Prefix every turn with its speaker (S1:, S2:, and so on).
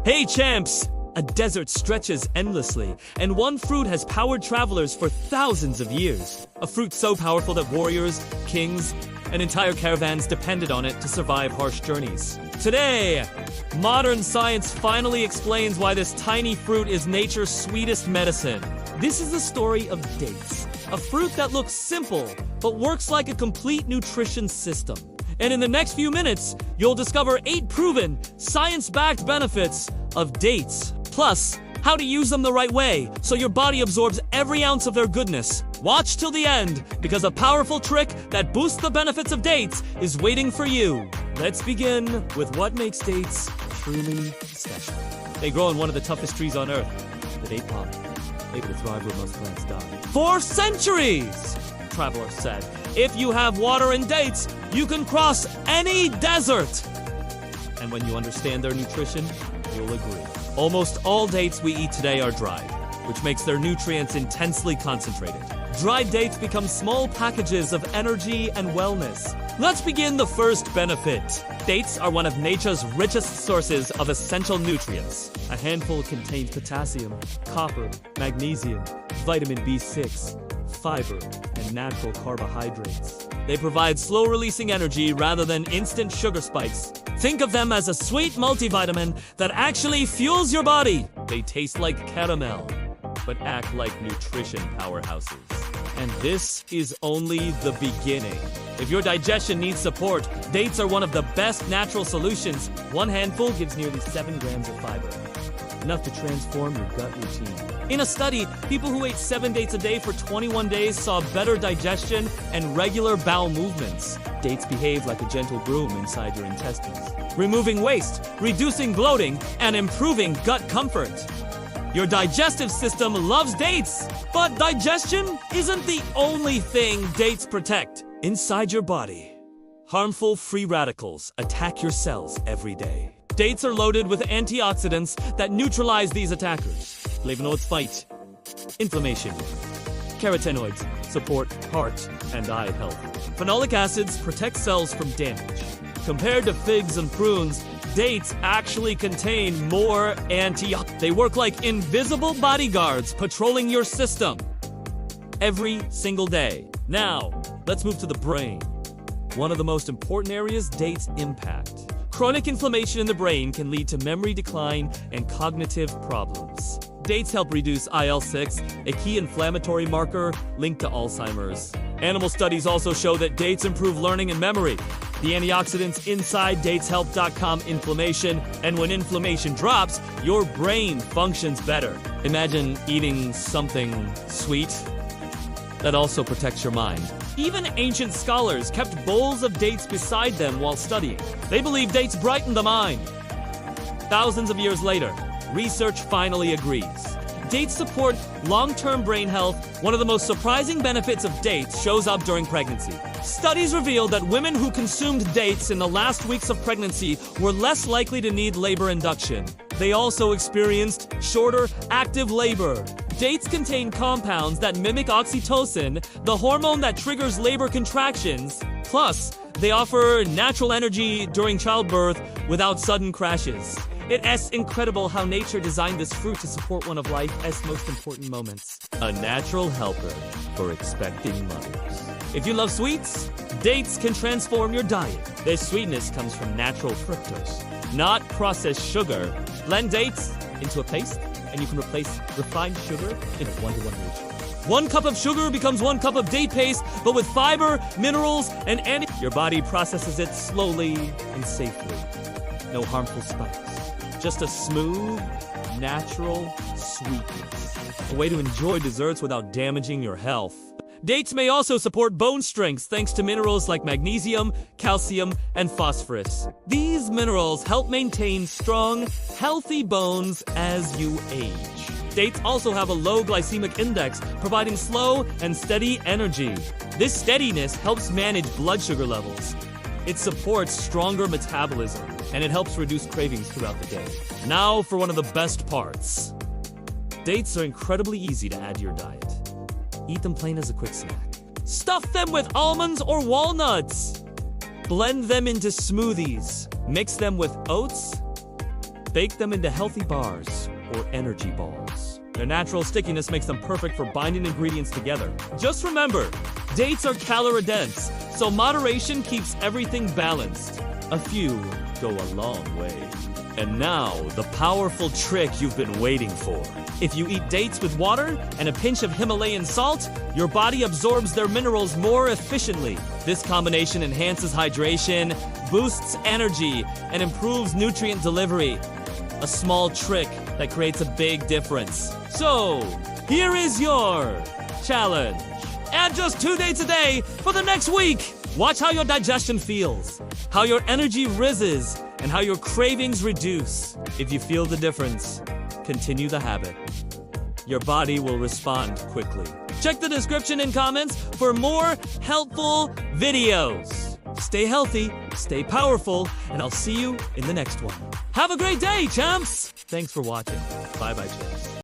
S1: Hey champs! A desert stretches endlessly, and one fruit has powered travelers for thousands of years. A fruit so powerful that warriors, kings, and entire caravans depended on it to survive harsh journeys. Today, modern science finally explains why this tiny fruit is nature's sweetest medicine. This is the story of dates, a fruit that looks simple, but works like a complete nutrition system. And in the next few minutes, you'll discover 8 proven, science-backed benefits of dates. Plus, how to use them the right way, so your body absorbs every ounce of their goodness. Watch till the end, because a powerful trick that boosts the benefits of dates is waiting for you. Let's begin with what makes dates truly special. They grow in one of the toughest trees on Earth, the date palm, able to thrive where most plants die. For centuries, travelers said, if you have water and dates, you can cross any desert. And when you understand their nutrition, you'll agree. Almost all dates we eat today are dried, which makes their nutrients intensely concentrated. Dried dates become small packages of energy and wellness. Let's begin the first benefit. Dates are one of nature's richest sources of essential nutrients. A handful contains potassium, copper, magnesium, vitamin B6, fiber, and natural carbohydrates. They provide slow-releasing energy rather than instant sugar spikes. Think of them as a sweet multivitamin that actually fuels your body. They taste like caramel, but act like nutrition powerhouses. And this is only the beginning. If your digestion needs support, dates are one of the best natural solutions. One handful gives nearly 7 grams of fiber, enough to transform your gut routine. In a study, people who ate 7 dates a day for 21 days saw better digestion and regular bowel movements. Dates behave like a gentle broom inside your intestines, removing waste, reducing bloating, and improving gut comfort. Your digestive system loves dates, but digestion isn't the only thing dates protect. Inside your body, harmful free radicals attack your cells every day. Dates are loaded with antioxidants that neutralize these attackers. Flavonoids fight inflammation. Carotenoids support heart and eye health. Phenolic acids protect cells from damage. Compared to figs and prunes, dates actually contain more antioxidants. They work like invisible bodyguards patrolling your system every single day. Now, let's move to the brain. One of the most important areas dates impact. Chronic inflammation in the brain can lead to memory decline and cognitive problems. Dates help reduce IL-6, a key inflammatory marker linked to Alzheimer's. Animal studies also show that dates improve learning and memory. The antioxidants inside dates help calm inflammation, and when inflammation drops, your brain functions better. Imagine eating something sweet that also protects your mind. Even ancient scholars kept bowls of dates beside them while studying. They believed dates brighten the mind. Thousands of years later, research finally agrees. Dates support long-term brain health. One of the most surprising benefits of dates shows up during pregnancy. Studies revealed that women who consumed dates in the last weeks of pregnancy were less likely to need labor induction. They also experienced shorter active labor. Dates contain compounds that mimic oxytocin, the hormone that triggers labor contractions. Plus, they offer natural energy during childbirth without sudden crashes. It's incredible how nature designed this fruit to support one of life's most important moments. A natural helper for expecting mothers. If you love sweets, dates can transform your diet. Their sweetness comes from natural fructose, not processed sugar. Blend dates into a paste, and you can replace refined sugar in a 1-to-1 ratio. 1 cup of sugar becomes 1 cup of date paste, but with fiber, minerals, and your body processes it slowly and safely. No harmful spikes. Just a smooth, natural sweetness. A way to enjoy desserts without damaging your health. Dates may also support bone strength thanks to minerals like magnesium, calcium, and phosphorus. These minerals help maintain strong, healthy bones as you age. Dates also have a low glycemic index, providing slow and steady energy. This steadiness helps manage blood sugar levels. It supports stronger metabolism, and it helps reduce cravings throughout the day. Now for one of the best parts. Dates are incredibly easy to add to your diet. Eat them plain as a quick snack. Stuff them with almonds or walnuts. Blend them into smoothies. Mix them with oats, Bake them into healthy bars or energy balls. Their natural stickiness makes them perfect for binding ingredients together. Just remember, dates are calorie-dense, so moderation keeps everything balanced. A few go a long way. And now, the powerful trick you've been waiting for. If you eat dates with water and a pinch of Himalayan salt, your body absorbs their minerals more efficiently. This combination enhances hydration, boosts energy, and improves nutrient delivery. A small trick that creates a big difference. So, here is your challenge. Add just 2 dates a day for the next week. Watch how your digestion feels, how your energy rises, and how your cravings reduce. If you feel the difference, continue the habit. Your body will respond quickly. Check the description and comments for more helpful videos. Stay healthy, stay powerful, and I'll see you in the next one. Have a great day, champs! Thanks for watching. Bye-bye, champs.